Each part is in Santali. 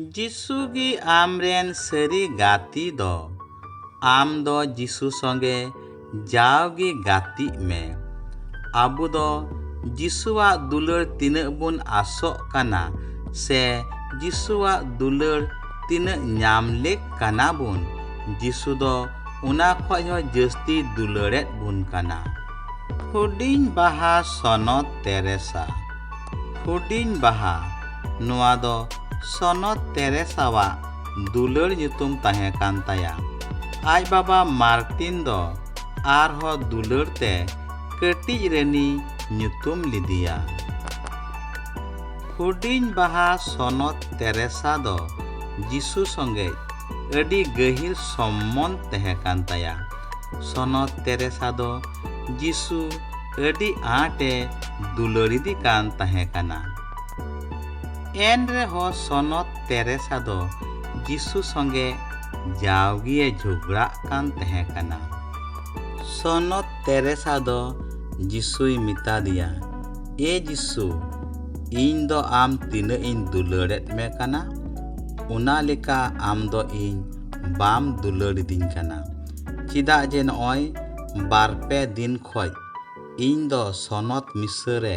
जिसु गी आमरेन सरी गाती दो आम दो जिसु संगे जाओगी गाती में आबू दो जिसुआ दुलर तीना बुन आसोक काना से जिसुआ दुलर तीना ᱧᱟᱢᱞᱮᱠ काना बुन जिसु दो उना खoj हो जस्ती दुलरेत बुन काना। हुडिन बाहा सनत तेरेसा हुडिन बाहा नुआ दो सनत तेरेसावा दुलर nyutum tahe kan taya। aj baba Martin दो आरहो दुलर ते कटिज रेनी nyutum लिदिया। हुडिन बाहा सनत तेरेसा दो जिसु संगे अडी गहिर सम्मन तहे कान तया। सनत तेरेसा दो जिसु अडी आटे दुलरिदी कान तहे काना। एन रे हो सनत तेरेसा दो जिसु संगे जावगिए झगड़ा कान तहे काना। सनत तेरेसा दो जिसुई मिता दिया ए जिसु इन दो आम तीना इन दुलरेत में काना उना लेका आम दो इन बाम दुलरिदिन काना। चिदा जे नय बारपे दिन खoj इन दो सनत मिसरे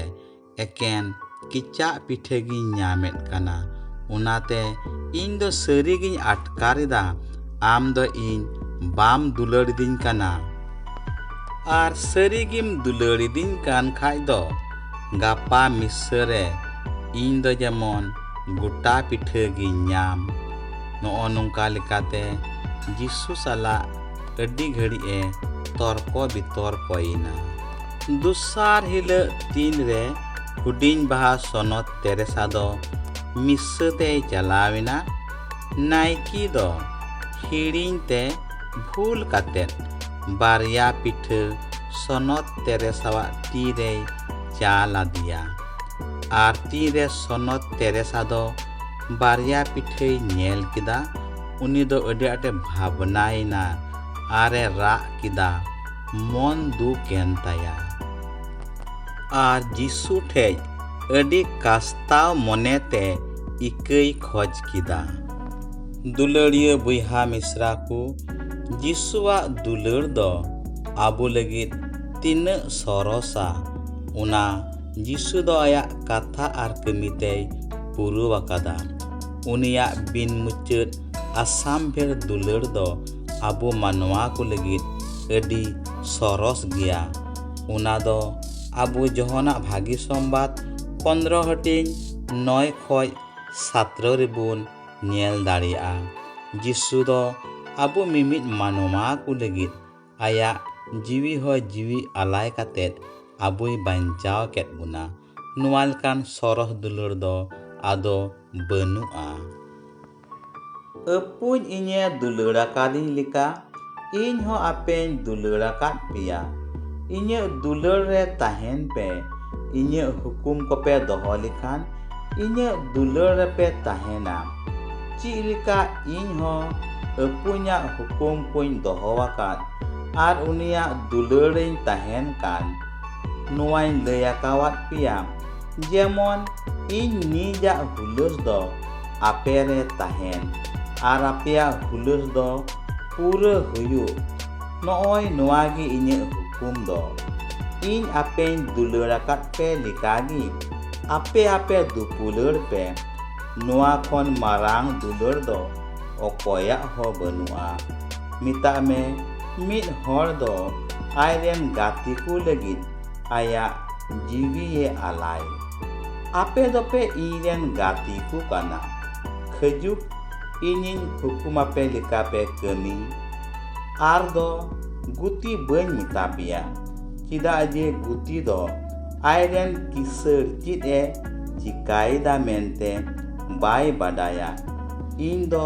एकेन किचा पिठेगी ᱧᱟᱢᱮᱫ काना। उनाते इन दो सरीगिन अटकारिदा आम दो इन बाम दुलरिदिन काना। आर सरीगिम दुलरिदिन कान खाय दो गापा मिसरे इन दो जेमन गोटा पिठेगी ᱧᱟᱢ। नोओ नोंका लेकाते जिसु साला अड्डी घड़ी ए तर्क बितर्क इना। दुसार हिला तीन रे हुडिन बाहा सनत तेरेसा दो मिसते चलाविना। नाइकी दो हिड़िन ते भूल काते बारिया पिठे सनत तेरेसावा तीरे चाला दिया। आर तीरे सनत तेरेसा दो बारिया पिठे नेल किदा उनी दो अडी आटे भावनाइना आरे रा किदा मन दुकेन तया। आर जिसु ठेज अडी कास्ताव मनेते इकई खोज किदा। दुलड़िया बुहा मिश्रा को जिसुआ दुलड़ दो आबो लगित तीना सरसा उना जिसु दो आया कथा आर कमिते पुरु वकादा। उनिया बिन मुचाद आसाम भेर दुलड़ दो आबो मानवा को लगित अडी सरस गया। उना दो आबो जहना भागी संबाद 15 हटिंग 9 खoj 17 रिबुन नेल दाड़िया। जिसु दो आबो मिमित मानवा को लगित आया जीवी हो जीवी आलाय कातेत आबोई बांचाव केत बुना। नुआलकान सरस दुलड़ दो आदो बनुआ। अपुन इnye दुलड़ा कादिन लिका इन हो आपेन दुलड़ा काट पिया। इnye दुलड़ रे ताहेन पे इnye हुकुम को पे दोहो लिखान इnye दुलड़ रे पे ताहेना। ची लिका इन हो अपुन्या हुकुम कुन दोहो वाकात आर उनिया दुलड़िन ताहेन कान नुआइन लयाकावात पिया। जेमन इन निजा हुलस दो आपे रे ताहेन आर आपेया हुलस दो पूरा हुयु। नोय नुआगी इnye हुकुम दो इन आपेन दुलड़ाकात पे लिकागी आपे आपे दुपुलड़ पे नुआ खन मारांग दुलड़ दो अकोया हो बनुआ। मिता में मिद हर दो आयरेन गाती को लगित आया जीवी ये आलाय। आपे दोपे इरेन गाती को काना खजुक इनिन हुकुम आपे लिका पे कमी आर दो गुती बन मिता पिया। चिदा जे गुती दो आयरेन किसर चित ए चिकायदा मेनते बाय बाडाया। इन दो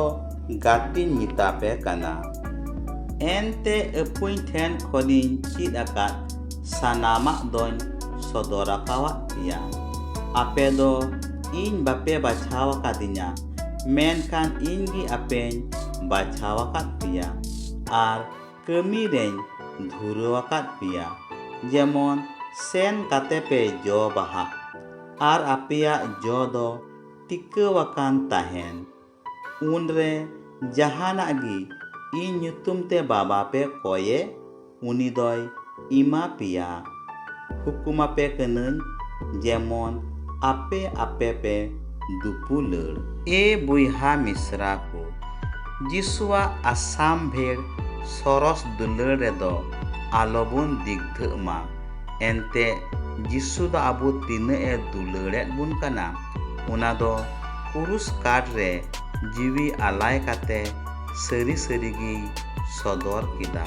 गातिन मिता पे काना। एनते अपुन ठेन खनिन चित आकात सानामा दोन सदराकावा पिया। आपे दो इन बापे बाछावा कादिnya मेनखान इनगी आपेन बाछावा कात पिया आर कमी रेन धुरवा कात पिया। जेमन सेन काते पे जो बाहा आर आपेया जो दो टिकावाकान ताहेन। उनरे जहानाग गी इन nyutum ते बाबा पे कोये उनी दोय इमा पिया हुकुमा पे कनन जेमन आपे आपे पे दुपुलड़ ए बुइहा मिश्रा को जिसुआ आसाम भेड़ सरस दुलड़ रेदो आलोबन दिग्धमा एनते जिसु दो आबो तीन ए दुलड़े बुन कना उना दो कुरुस काट रे जीवी आलाय काते सरी सरीगी सदर किदा।